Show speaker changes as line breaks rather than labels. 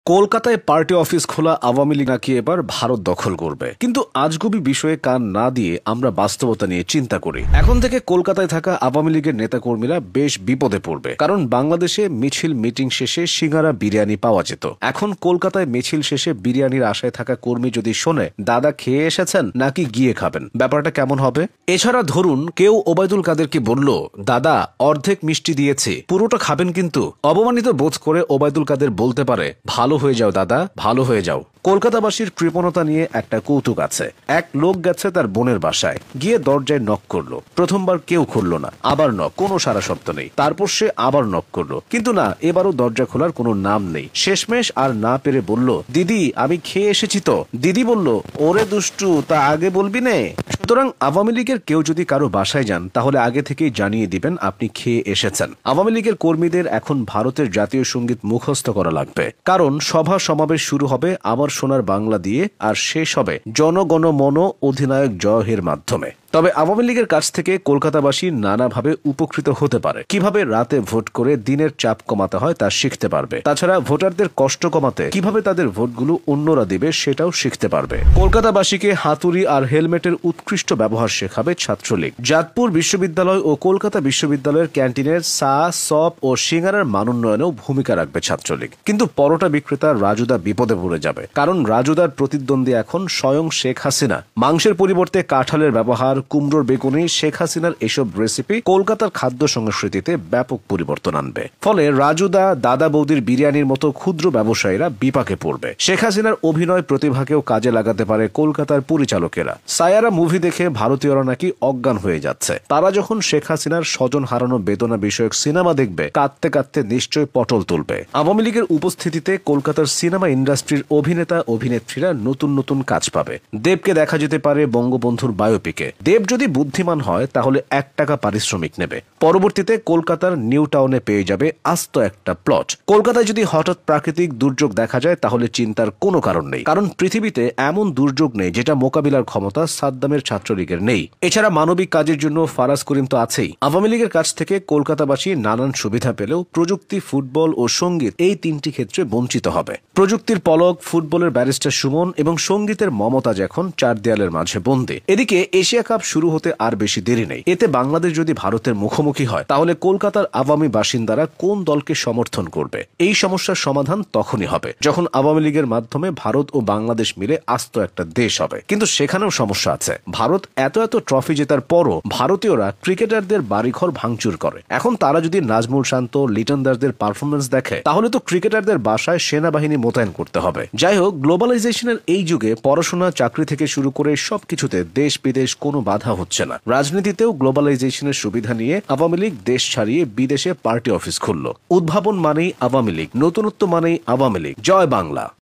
কলকাতায় party office খোলা আওয়ামী লীগ নাকি এবার ভারত দখল করবে, কিন্তু আজগুবি বিষয়ে কান না দিয়ে আমরা বাস্তবতা নিয়ে চিন্তা করি। এখন থেকে কলকাতায় থাকা আওয়ামী লীগের নেতাকর্মীরা বেশ বিপদে পড়বে, কারণ বাংলাদেশে মিছিল মিটিং শেষে সিঙ্গারা বিরিয়ানি পাওয়া যেত। এখন কলকাতায় মিছিল শেষে বিরিয়ানির আশায় থাকা কর্মী যদি শোনে দাদা খেয়ে এসেছেন নাকি গিয়ে খাবেন, ব্যাপারটা কেমন হবে? এছাড়া ধরুন কেউ ওবায়দুল কাদেরকে বলল, দাদা অর্ধেক মিষ্টি দিয়েছি, পুরোটা খাবেন কিন্তু। অপমানিত বোধ করে ওবায়দুল কাদের বলতে পারে, ভালো হয়ে যাও দাদা, ভালো হয়ে যাও। কলকাতাবাসীর কৃপণতা নিয়ে একটা কৌতুক আছে। এক লোক গেছে তার বোনের বাসায়, গিয়ে দরজায় নক করলো। প্রথমবার কেউ খুললো না, আবার নক, কোনো সারা শব্দ নেই। তারপর সে আবার নক করলো, কিন্তু না, এবারও দরজা খোলার কোনো নাম নেই। শেষমেশ আর না পেরে বলল, দিদি আমি খেয়ে এসেছি তো। দিদি বলল, ওরে দুষ্টু, তা আগে বলবি নে। সুতরাং আওয়ামী লীগের কেউ যদি কারো বাসায় যান, তাহলে আগে থেকেই জানিয়ে দিবেন আপনি খেয়ে এসেছেন। আওয়ামী লীগের কর্মীদের এখন ভারতের জাতীয় সঙ্গীত মুখস্থ করা লাগবে, কারণ সভা সমাবেশ শুরু হবে আমার সোনার বাংলা দিয়ে, আর শেষ হবে জনগণ মন অধিনায়ক জয়ের মাধ্যমে। তবে আওয়ামী লীগের কাছ থেকে কলকাতাবাসী নানাভাবে উপকৃত হতে পারে। কিভাবে রাতে ভোট করে দিনের চাপ কমাতে হয় তা শিখতে পারবে। তাছাড়া ভোটারদের কষ্ট কমাতে কিভাবে তাদের ভোটগুলো অন্যরা দিবে সেটাও শিখতে পারবে। কলকাতাবাসীকে হাতুড়ি আর হেলমেটের উৎকৃষ্ট ব্যবহার শেখাবে ছাত্রলীগ। যাদপুর বিশ্ববিদ্যালয় ও কলকাতা বিশ্ববিদ্যালয়ের ক্যান্টিনের চা, সপ ও সিঙ্গারার মানোন্নয়নেও ভূমিকা রাখবে ছাত্রলীগ। কিন্তু পরোটা বিক্রেতা রাজুদা বিপদে পড়ে যাবে, কারণ রাজুদার প্রতিদ্বন্দ্বী এখন স্বয়ং শেখ হাসিনা। মাংসের পরিবর্তে কাঁঠালের ব্যবহার, কুমড়োর বেগুনি, শেখ হাসিনার এসব রেসিপি কলকাতার খাদ্য সংস্কৃতিতে ব্যাপক পরিবর্তন আনবে। ফলে রাজুদা, দাদা বৌদির বিরিয়ানির মতো ক্ষুদ্র ব্যবসায়ীরা বিপাকে পড়বে। শেখ হাসিনার অভিনয় প্রতিভাকেও কাজে লাগাতে পারে কলকাতার পরিচালকেরা। সায়ারা মুভি দেখে ভারতীয়রা নাকি অজ্ঞান হয়ে যাচ্ছে। তারা যখন শেখ হাসিনার স্বজন হারানো বেদনা বিষয়ক সিনেমা দেখবে, কাঁদতে কাঁদতে নিশ্চয় পটল তুলবে। আওয়ামী লীগের উপস্থিতিতে কলকাতার সিনেমা ইন্ডাস্ট্রির অভিনেতা অভিনেত্রীরা নতুন নতুন কাজ পাবে। দেবকে দেখা যেতে পারে বঙ্গবন্ধুর বায়োপিকে। দেব যদি বুদ্ধিমান হয় তাহলে 1 টাকা পারিশ্রমিক নেবে। পরবর্তীতে কলকাতার নিউ টাউনে পেয়ে যাবে আস্ত একটা প্লট। কলকাতায় যদি হঠাৎ প্রাকৃতিক দুর্যোগ দেখা যায়, তাহলে চিন্তার কোনো কারণ নেই, কারণ পৃথিবীতে এমন দুর্যোগ নেই যেটা মোকাবিলার ক্ষমতা সাদ্দামের ছাত্রলীগের নেই। এছাড়া মানবিক কাজের জন্য ফারাজ করিম তো আছেই। আওয়ামী লীগের কাছ থেকে কলকাতাবাসী নানান সুবিধা পেলেও প্রযুক্তি, ফুটবল ও সঙ্গীত এই 3টি ক্ষেত্রে বঞ্চিত হবে। প্রযুক্তির পলক, ফুটবলের ব্যারিস্টার সুমন এবং সঙ্গীতের মমতাজ এখন 4 দেয়ালের মাঝে বন্দী। এদিকে এশিয়া কাপ শুরু হতে আর বেশি দেরি নেই। এতে বাংলাদেশ যদি ভারতের মুখোমুখি হয়, তাহলে কলকাতার আওয়ামী বাসিন্দারা কোন দলকে সমর্থন করবে? এই সমস্যার সমাধান তখনই হবে যখন আওয়ামী লীগের মাধ্যমে ভারত ও বাংলাদেশ মিলে আস্ত একটা দেশ হবে। কিন্তু সেখানেও সমস্যা আছে। ভারত এত ট্রফি জেতার পরও ভারতীয়রা ক্রিকেটারদের বাড়িঘর ভাঙচুর করে। এখন তারা যদি নাজমুল শান্ত, লিটন দাসদের পারফরমেন্স দেখে, তাহলে তো ক্রিকেটারদের বাসায় সেনাবাহিনী মোতায়েন করতে হবে। যাই হোক, গ্লোবালাইজেশনের এই যুগে পড়াশোনা, চাকরি থেকে শুরু করে সবকিছুতে দেশ বিদেশ কোনো বাধা হচ্ছে না। রাজনীতিতেও গ্লোবালাইজেশনের সুবিধা নিয়ে আওয়ামী লীগ দেশ ছাড়িয়ে বিদেশে পার্টি অফিস খুলল। উদ্ভাবন মানেই আওয়ামী লীগ, নতুনত্ব মানেই আওয়ামী লীগ। জয় বাংলা।